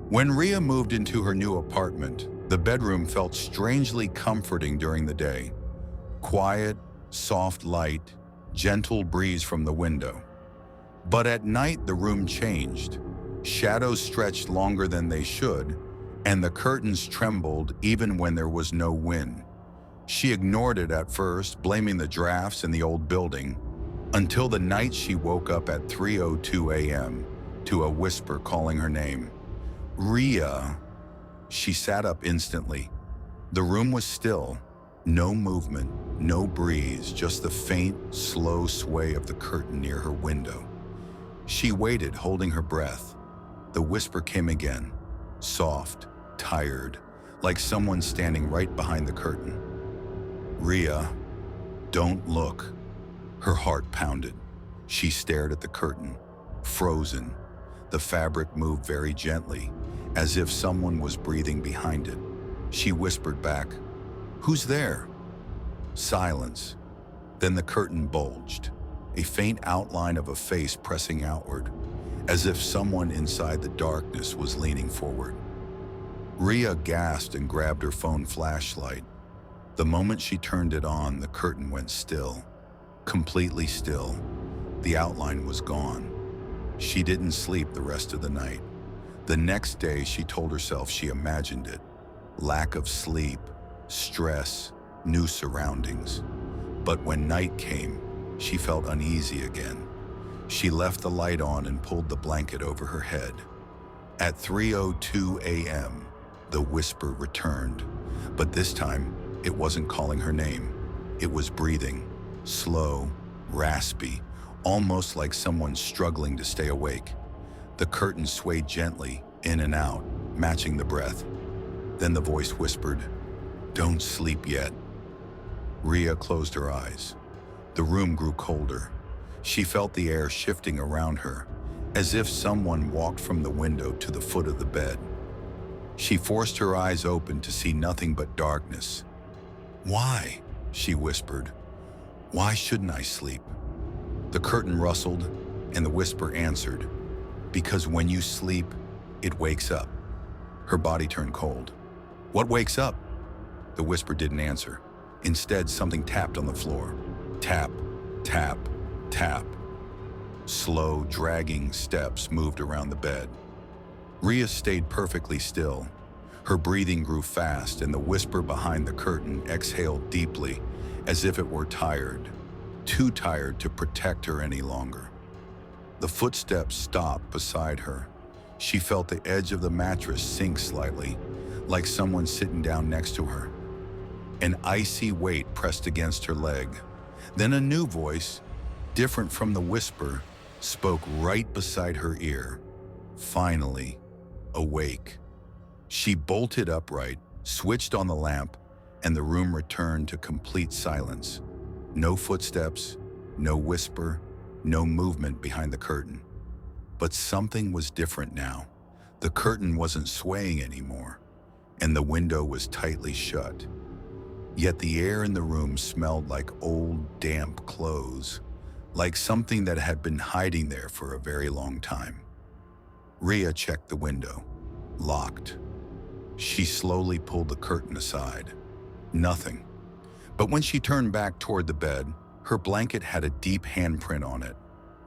When Rhea moved into her new apartment, the bedroom felt strangely comforting during the day. Quiet, soft light, gentle breeze from the window. But at night, the room changed. Shadows stretched longer than they should, and the curtains trembled even when there was no wind. She ignored it at first, blaming the drafts in the old building, until the night she woke up at 3:02 a.m. to a whisper calling her name. Rhea. She sat up instantly. The room was still. No movement, no breeze, just the faint, slow sway of the curtain near her window. She waited, holding her breath. The whisper came again, soft, tired, like someone standing right behind the curtain. Rhea, don't look. Her heart pounded. She stared at the curtain, frozen. The fabric moved very gently, as if someone was breathing behind it. She whispered back, "Who's there?" Silence. Then the curtain bulged, a faint outline of a face pressing outward, as if someone inside the darkness was leaning forward. Rhea gasped and grabbed her phone flashlight. The moment she turned it on, the curtain went still, completely still. The outline was gone. She didn't sleep the rest of the night. The next day, she told herself she imagined it. Lack of sleep, stress, new surroundings. But when night came, she felt uneasy again. She left the light on and pulled the blanket over her head. At 3:02 a.m., the whisper returned, but this time, it wasn't calling her name. It was breathing, slow, raspy, almost like someone struggling to stay awake. The curtain swayed gently, in and out, matching the breath. Then the voice whispered, "Don't sleep yet." Rhea closed her eyes. The room grew colder. She felt the air shifting around her, as if someone walked from the window to the foot of the bed. She forced her eyes open to see nothing but darkness. "Why?" she whispered. "Why shouldn't I sleep?" The curtain rustled, and the whisper answered, "Because when you sleep, it wakes up." Her body turned cold. "What wakes up?" The whisper didn't answer. Instead, something tapped on the floor. Tap, tap, tap. Slow, dragging steps moved around the bed. Rhea stayed perfectly still. Her breathing grew fast, and the whisper behind the curtain exhaled deeply, as if it were tired, too tired to protect her any longer. The footsteps stopped beside her. She felt the edge of the mattress sink slightly, like someone sitting down next to her. An icy weight pressed against her leg. Then a new voice, different from the whisper, spoke right beside her ear. Finally, awake. She bolted upright, switched on the lamp, and the room returned to complete silence. No footsteps, no whisper, no movement behind the curtain. But something was different now. The curtain wasn't swaying anymore, and the window was tightly shut. Yet the air in the room smelled like old, damp clothes, like something that had been hiding there for a very long time. Rhea checked the window. Locked. She slowly pulled the curtain aside. Nothing. But when she turned back toward the bed, her blanket had a deep handprint on it.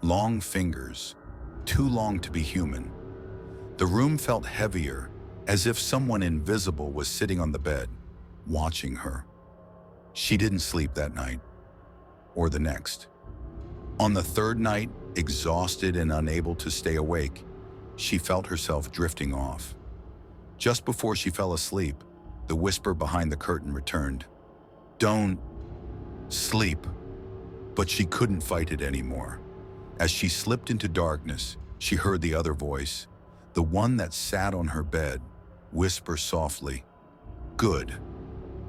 Long fingers, too long to be human. The room felt heavier, as if someone invisible was sitting on the bed, watching her. She didn't sleep that night, or the next. On the third night, exhausted and unable to stay awake, she felt herself drifting off. Just before she fell asleep, the whisper behind the curtain returned. "Don't sleep." But she couldn't fight it anymore. As she slipped into darkness, she heard the other voice, the one that sat on her bed, whisper softly, "Good.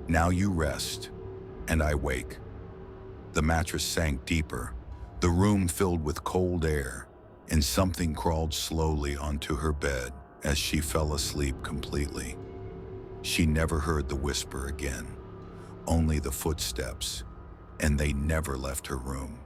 Now you rest, and I wake." The mattress sank deeper, the room filled with cold air, and something crawled slowly onto her bed as she fell asleep completely. She never heard the whisper again, only the footsteps, and they never left her room.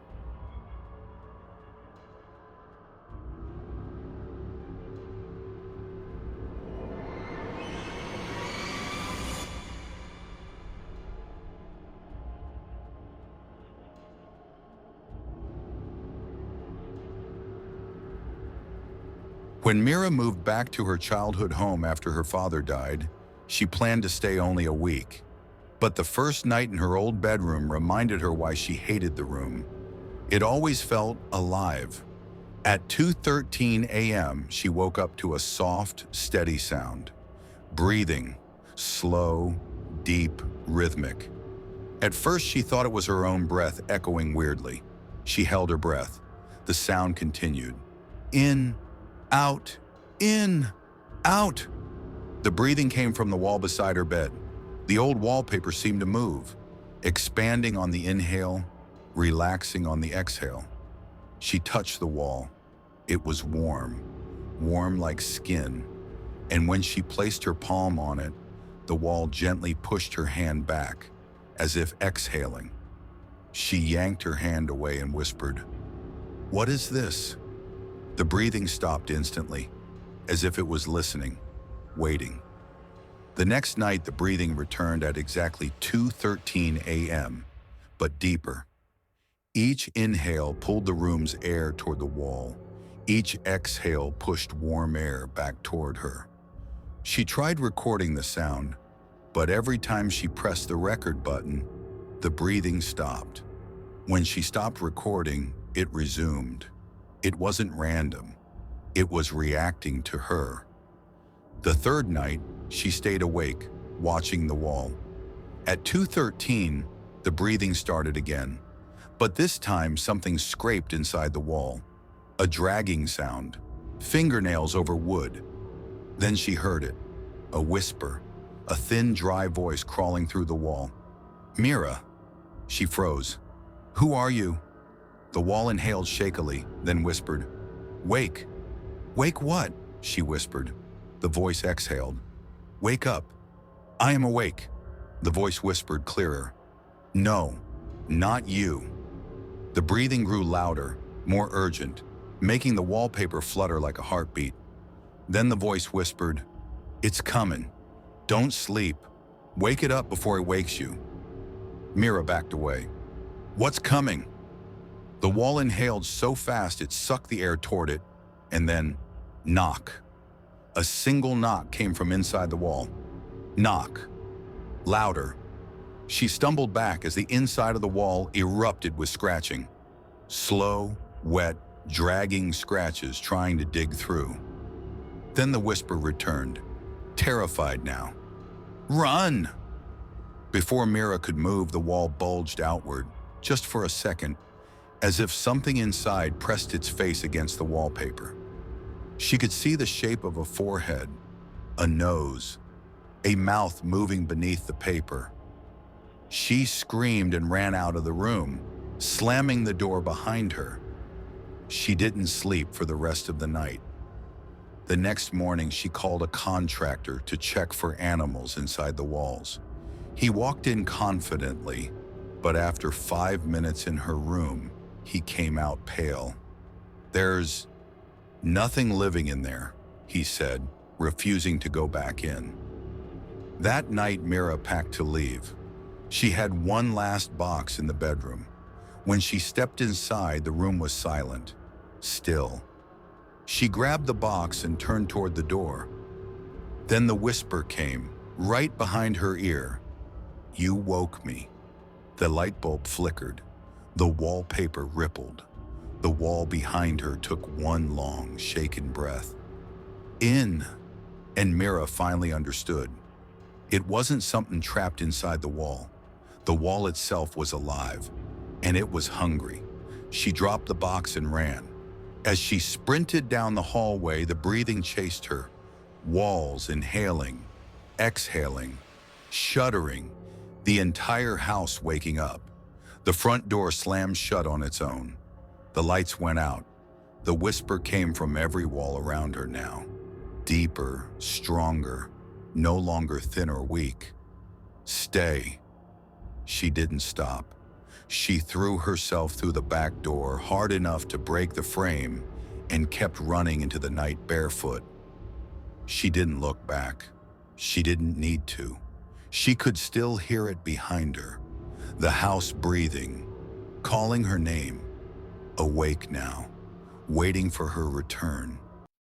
When Mira moved back to her childhood home after her father died, she planned to stay only a week. But the first night in her old bedroom reminded her why she hated the room. It always felt alive. At 2:13 a.m., she woke up to a soft, steady sound. Breathing, slow, deep, rhythmic. At first, she thought it was her own breath echoing weirdly. She held her breath. The sound continued. In, out, in, out. The breathing came from the wall beside her bed. The old wallpaper seemed to move, expanding on the inhale, relaxing on the exhale. She touched the wall. It was warm, warm like skin. And when she placed her palm on it, the wall gently pushed her hand back, as if exhaling. She yanked her hand away and whispered, "What is this?" The breathing stopped instantly, as if it was listening, waiting. The next night, the breathing returned at exactly 2:13 a.m., but deeper. Each inhale pulled the room's air toward the wall. Each exhale pushed warm air back toward her. She tried recording the sound, but every time she pressed the record button, the breathing stopped. When she stopped recording, it resumed. It wasn't random. It was reacting to her. The third night, she stayed awake, watching the wall. At 2:13, the breathing started again, but this time something scraped inside the wall. A dragging sound, fingernails over wood. Then she heard it, a whisper, a thin, dry voice crawling through the wall. "Mira." She froze. "Who are you?" The wall inhaled shakily, then whispered, "Wake." "Wake what?" she whispered. The voice exhaled. "Wake up." "I am awake." The voice whispered clearer. "No, not you." The breathing grew louder, more urgent, making the wallpaper flutter like a heartbeat. Then the voice whispered, "It's coming. Don't sleep. Wake it up before it wakes you." Mira backed away. "What's coming?" The wall inhaled so fast it sucked the air toward it, and then, knock. A single knock came from inside the wall. Knock. Louder. She stumbled back as the inside of the wall erupted with scratching. Slow, wet, dragging scratches trying to dig through. Then the whisper returned, terrified now. "Run!" Before Mira could move, the wall bulged outward, just for a second, as if something inside pressed its face against the wallpaper. She could see the shape of a forehead, a nose, a mouth moving beneath the paper. She screamed and ran out of the room, slamming the door behind her. She didn't sleep for the rest of the night. The next morning, she called a contractor to check for animals inside the walls. He walked in confidently, but after 5 minutes in her room, he came out pale. "There's nothing living in there," he said, refusing to go back in. That night, Mira packed to leave. She had one last box in the bedroom. When she stepped inside, the room was silent, still. She grabbed the box and turned toward the door. Then the whisper came, right behind her ear. "You woke me." The light bulb flickered. The wallpaper rippled. The wall behind her took one long, shaken breath. "In," and Mira finally understood. It wasn't something trapped inside the wall. The wall itself was alive, and it was hungry. She dropped the box and ran. As she sprinted down the hallway, the breathing chased her. Walls inhaling, exhaling, shuddering, the entire house waking up. The front door slammed shut on its own. The lights went out. The whisper came from every wall around her now. Deeper, stronger, no longer thin or weak. "Stay." She didn't stop. She threw herself through the back door hard enough to break the frame and kept running into the night barefoot. She didn't look back. She didn't need to. She could still hear it behind her. The house breathing, calling her name. Awake now, waiting for her return.